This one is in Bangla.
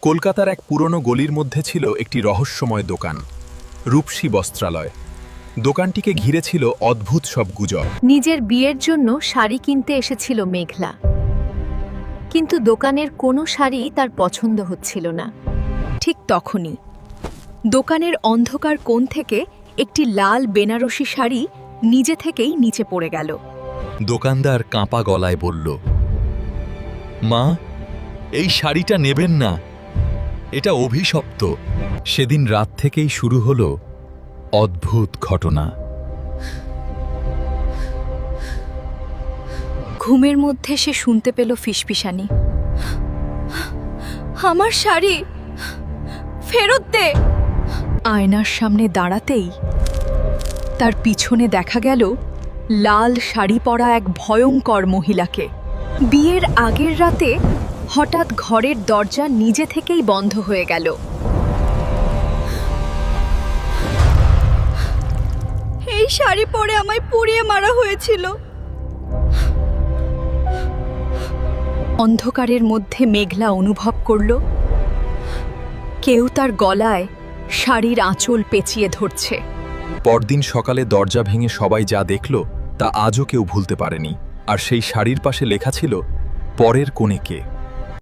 কলকাতার এক পুরনো গলির মধ্যে ছিল একটি রহস্যময় দোকান, রূপসী বস্ত্রালয়। দোকানটিকে ঘিরে ছিল অদ্ভুত সব গুজব। নিজের বিয়ের জন্য শাড়ি কিনতে এসেছিল মেঘলা, কিন্তু দোকানের কোনো শাড়ি তার পছন্দ হচ্ছিল না। ঠিক তখনই দোকানের অন্ধকার কোণ থেকে একটি লাল বেনারসি শাড়ি নিজে থেকেই নিচে পড়ে গেল। দোকানদার কাঁপা গলায় বলল, মা, এই শাড়িটা নেবেন না, এটা অভিশপ্ত। সেদিন রাত থেকেই শুরু হলো অদ্ভুত ঘটনা। ঘুমের মধ্যে সে শুনতে পেল ফিসফিসানি, আমার শাড়ি ফেরত দে। আয়নার সামনে দাঁড়াতেই তার পিছনে দেখা গেল লাল শাড়ি পরা এক ভয়ঙ্কর মহিলাকে। বিয়ের আগের রাতে হঠাৎ ঘরের দরজা নিজে থেকেই বন্ধ হয়ে গেল। এই শাড়ি পরে আমায় পুড়িয়ে মারা হয়েছিল। অন্ধকারের মধ্যে মেঘলা অনুভব করল কেউ তার গলায় শাড়ির আঁচল পেঁচিয়ে ধরছে। পরদিন সকালে দরজা ভেঙে সবাই যা দেখল তা আজও কেউ ভুলতে পারেনি। আর সেই শাড়ির পাশে লেখা ছিল, পরের কোণে কে।